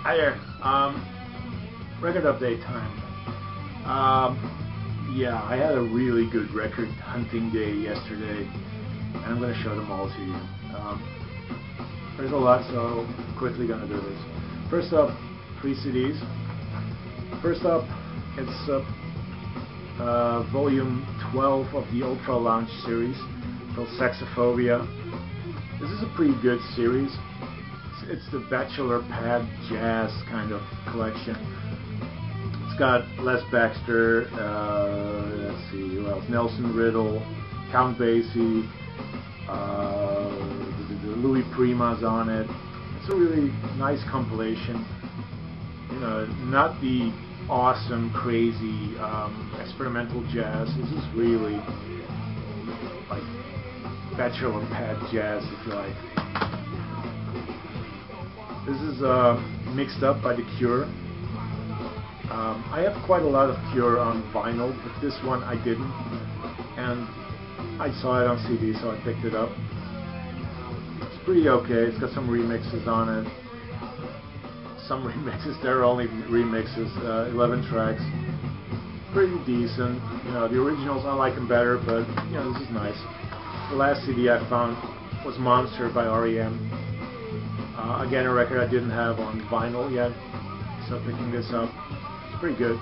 Hi there. Record update time. Yeah, I had a really good record hunting day yesterday, and I'm going to show them all to you. There's a lot, so I'm quickly going to do this. First up, 3 CDs. First up, it's volume 12 of the Ultra Lounge series called Saxophobia. This is a pretty good series. It's the bachelor pad jazz kind of collection. It's got Les Baxter, let's see who else, Nelson Riddle, Count Basie, Louis Prima's on it. It's a really nice compilation. You know, not the awesome, crazy, experimental jazz. This is really like bachelor pad jazz, if you like. This is mixed up by The Cure. I have quite a lot of Cure on vinyl, but this one I didn't. And I saw it on CD, so I picked it up. It's pretty okay. It's got some remixes on it. Some remixes, there are only remixes, 11 tracks. Pretty decent. You know, the originals, I like them better, but you know, this is nice. The last CD I found was Monster by R.E.M. Again, a record I didn't have on vinyl yet, so picking this up, it's pretty good.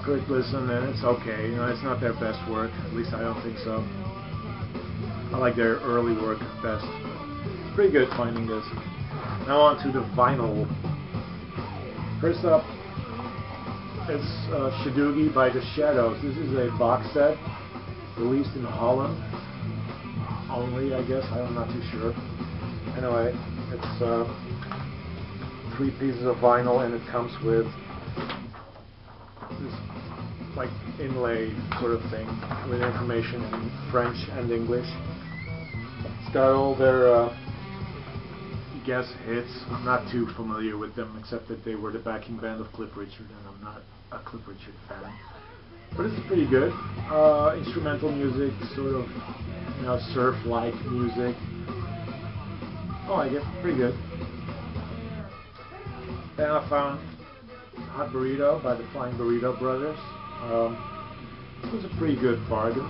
Quick listen, and it's okay. You know, it's not their best work, at least I don't think so. I like their early work best. It's pretty good finding this. Now on to the vinyl. First up, it's Shadugi by The Shadows. This is a box set released in Holland only, I guess. I'm not too sure. Anyway, it's 3 pieces of vinyl, and it comes with this like inlay sort of thing with information in French and English. It's got all their guess hits. I'm not too familiar with them, except that they were the backing band of Cliff Richard, and I'm not a Cliff Richard fan. But it's pretty good. Instrumental music, sort of, you know, surf-like music. I like it. Pretty good. Then I found Hot Burrito by the Flying Burrito Brothers. This was a pretty good bargain.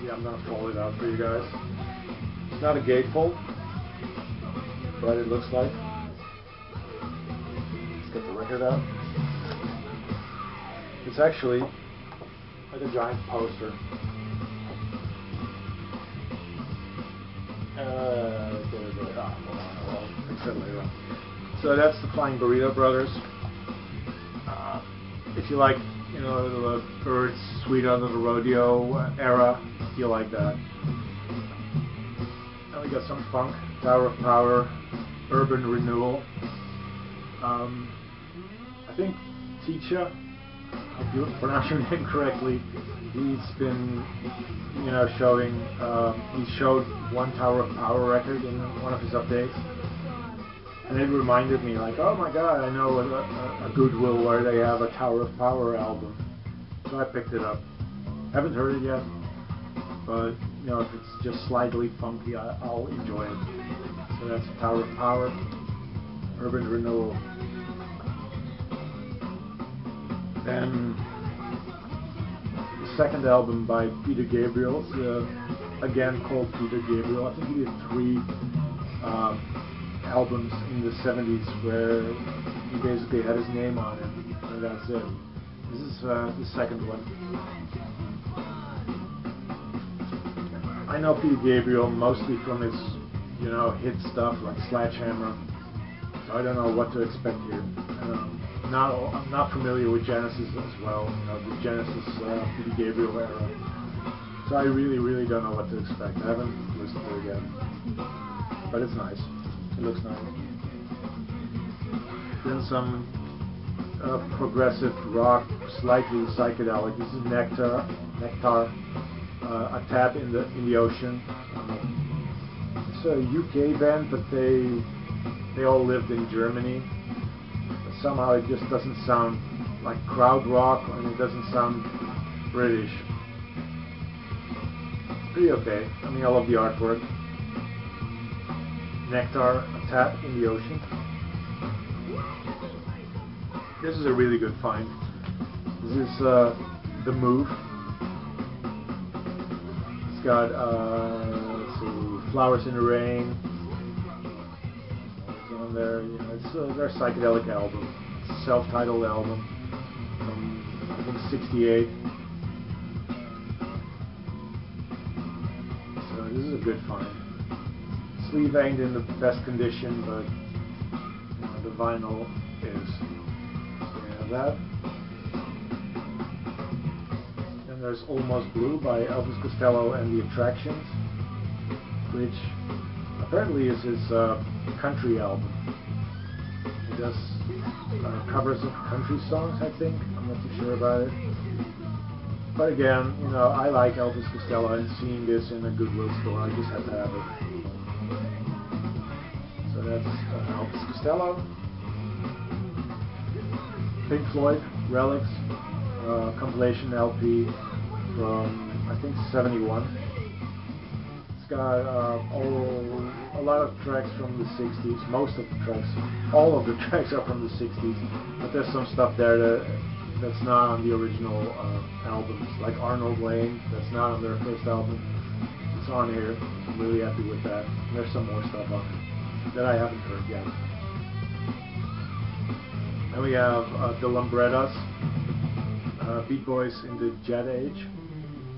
Yeah, I'm gonna fold it out for you guys. It's not a gatefold, but it looks like. Let's get the record out. It's actually like a giant poster. So that's the Flying Burrito Brothers. If you like, you know, the Birds, Sweet Under the Rodeo era, you'll like that. Now we got some funk, Tower of Power, Urban Renewal. I think Ticha, I hope you pronounce your name correctly. He's been, you know, showing. He showed one Tower of Power record in one of his updates, and it reminded me, like, oh my God, I know a Goodwill where they have a Tower of Power album. So I picked it up. Haven't heard it yet, but you know, if it's just slightly funky, I'll enjoy it. So that's Tower of Power, Urban Renewal. Then the second album by Peter Gabriel, again called Peter Gabriel. I think he did 3 albums in the 70s where he basically had his name on it, and that's it. This is the second one. I know Peter Gabriel mostly from his, you know, hit stuff like Sledgehammer, so I don't know what to expect here. I'm not familiar with Genesis as well, you know, the Genesis Peter Gabriel era. So I really don't know what to expect. I haven't listened to it yet, but it's nice. It looks nice. Then some progressive rock, slightly psychedelic. This is Nectar, A Tap in the Ocean. It's a UK band, but they all lived in Germany. Somehow it just doesn't sound like crowd rock, and it doesn't sound British. Pretty okay. I mean, I love the artwork. Nectar, A Tap in the Ocean. This is a really good find. This is The Move. It's got let's see, Flowers in the Rain. It's on there. You know, it's their psychedelic album. It's a self-titled album from I think '68. So this is a good find. Sleeve ain't in the best condition, but you know, the vinyl is. So we have that. And there's Almost Blue by Elvis Costello and the Attractions, which apparently is his country album. He does covers of country songs, I think. I'm not too sure about it. But again, you know, I like Elvis Costello, and seeing this in a Goodwill store, I just had to have it. So that's Elvis Costello. Pink Floyd, Relics, compilation LP from, I think, '71. It's got a lot of tracks from the '60s, most of the tracks, all of the tracks are from the '60s, but there's some stuff there that's not on the original albums, like Arnold Lane, that's not on their first album. It's on here, so I'm really happy with that. And there's some more stuff on it that I haven't heard yet. And we have the Lumbrettas, Beat Boys in the Jet Age.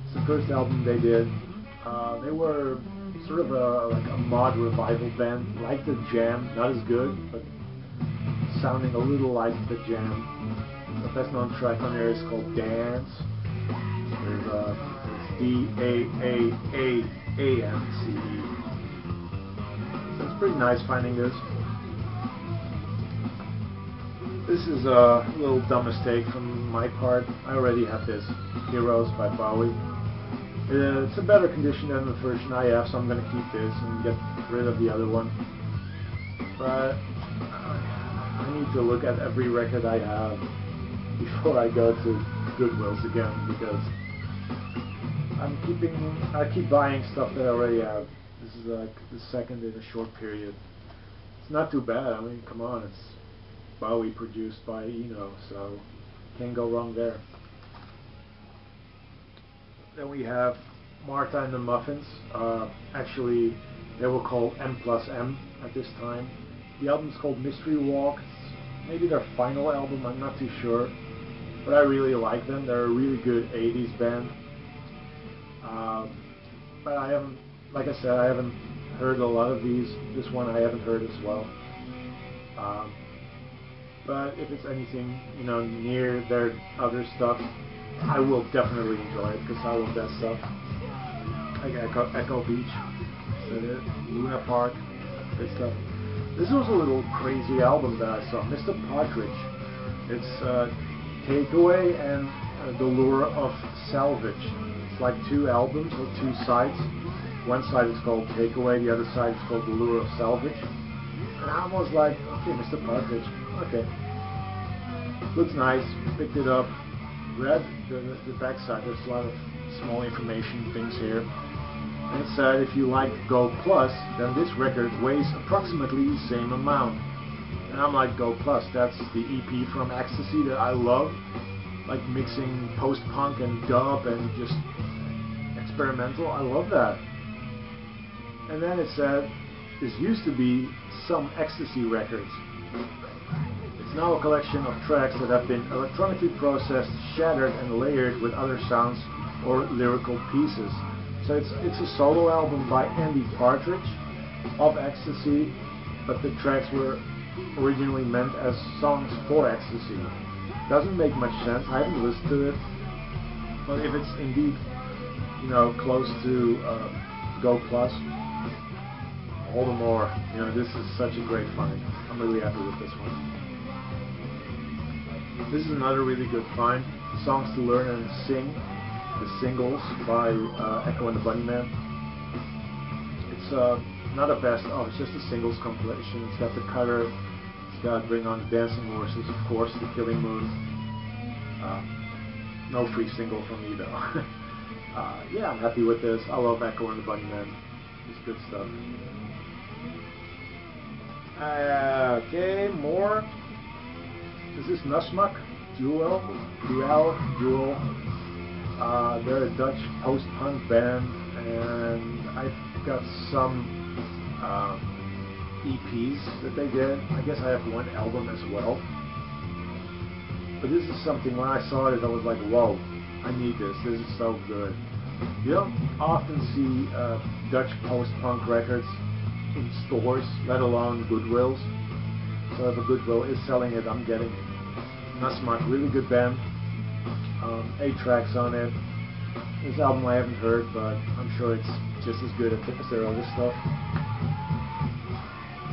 It's the first album they did. They were sort of like a mod revival band, like the Jam, not as good, but sounding a little like the Jam. The best known track on there is called Dance. There's D-A-A-A-A-N-C-E. So it's pretty nice finding this. This is a little dumb mistake from my part. I already have this, Heroes by Bowie. It's a better condition than the version I have, so I'm going to keep this and get rid of the other one. But I need to look at every record I have before I go to Goodwill's again, because I keep buying stuff that I already have. This is like the second in a short period. It's not too bad. I mean, come on, it's Bowie produced by Eno, so can't go wrong there. Then we have Martha and the Muffins. Actually, they were called M+M at this time. The album's called Mystery Walk. It's maybe their final album, I'm not too sure. But I really like them. They're a really good 80s band. But I haven't, like I said, I haven't heard a lot of these. This one I haven't heard as well. But if it's anything, you know, near their other stuff, I will definitely enjoy it, because I love that stuff. Like Echo Beach, Luna Park, good stuff. This was a little crazy album that I saw, Mr. Partridge. It's Takeaway and The Lure of Salvage. It's like two albums or two sides. One side is called Takeaway, the other side is called The Lure of Salvage. And I was like, okay, Mr. Partridge, okay. Looks nice, picked it up, read the back side. There's a lot of small information things here. And it said if you like Go Plus, then this record weighs approximately the same amount. And I'm like, Go Plus, that's the EP from Ecstasy that I love. Like mixing post-punk and dub and just experimental. I love that. And then it said, this used to be Some Ecstasy Records. It's now a collection of tracks that have been electronically processed, shattered and layered with other sounds or lyrical pieces. So it's a solo album by Andy Partridge of Ecstasy, but the tracks were originally meant as songs for Ecstasy. Doesn't make much sense. I haven't listened to it, but if it's indeed, you know, close to Go Plus, all the more. You know, this is such a great find. I'm really happy with this one. This is another really good find. Songs to Learn and Sing, the singles by Echo and the Bunnymen. It's not a best of, it's just a singles compilation. It's got The Cutter, it's got Bring On the Dancing Horses, of course, The Killing Moon. No free single from me though. Yeah, I'm happy with this. I love Echo and the Bunnymen. It's good stuff. Okay, more. This is Nusmuck, Goodwill. They're a Dutch post-punk band, and I've got some EPs that they did. I guess I have one album as well. But this is something, when I saw it, I was like, whoa, I need this. This is so good. You don't often see Dutch post-punk records in stores, let alone Goodwills. So if a Goodwill is selling it, I'm getting it. Nusmuck, really good band. 8 tracks on it. This album I haven't heard, but I'm sure it's just as good as their other stuff.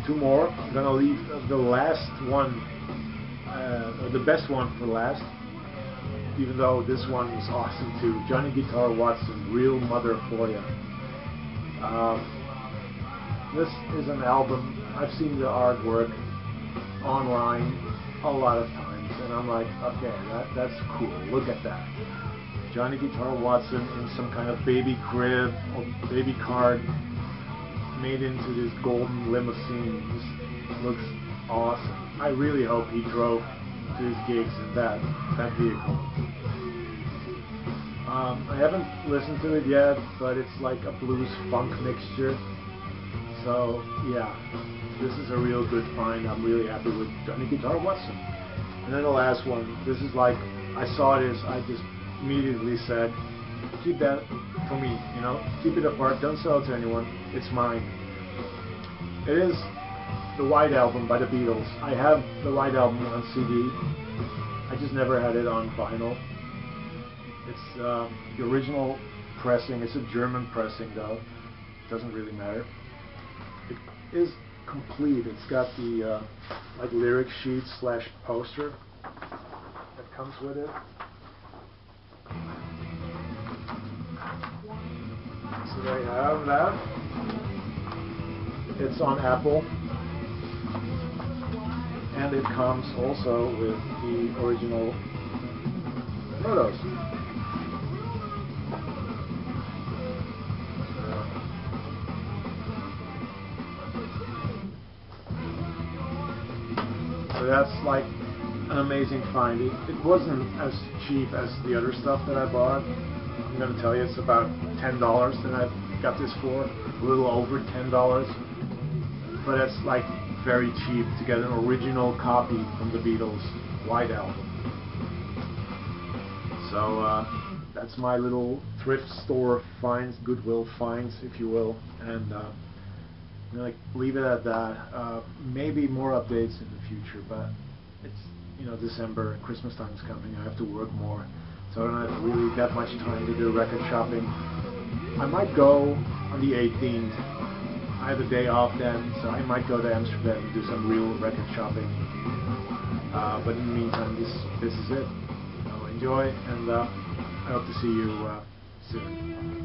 2 more. I'm gonna leave the last one, or the best one for last, even though this one is awesome too. Johnny Guitar Watson, Real Mother For Ya. This is an album, I've seen the artwork online a lot of times, and I'm like, okay, that's cool, look at that. Johnny Guitar Watson in some kind of baby crib or baby cart made into this golden limousine. This looks awesome. I really hope he drove to his gigs in that vehicle. I haven't listened to it yet, but it's like a blues funk mixture. So yeah, this is a real good find. I'm really happy with Johnny Guitar Watson. And then the last one, this is like, I saw this, I just immediately said, keep that for me, you know, keep it apart, don't sell it to anyone, it's mine. It is the White Album by the Beatles. I have the White Album on CD, I just never had it on vinyl. It's the original pressing, it's a German pressing though, doesn't really matter. It is complete. It's got the like lyric sheet / poster that comes with it. So they have that. It's on Apple, and it comes also with the original photos. So that's like an amazing find. It wasn't as cheap as the other stuff that I bought. I'm going to tell you, it's about $10 that I got this for, a little over $10. But it's like very cheap to get an original copy from the Beatles' White Album. So that's my little thrift store finds, Goodwill finds, if you will. And I'm going to leave it at that. Maybe more updates in the future, but it's, you know, December and Christmas time is coming. I have to work more, so I don't have really that much time to do record shopping. I might go on the 18th. I have a day off then, so I might go to Amsterdam and do some real record shopping. But in the meantime, this is it. So enjoy, and I hope to see you soon.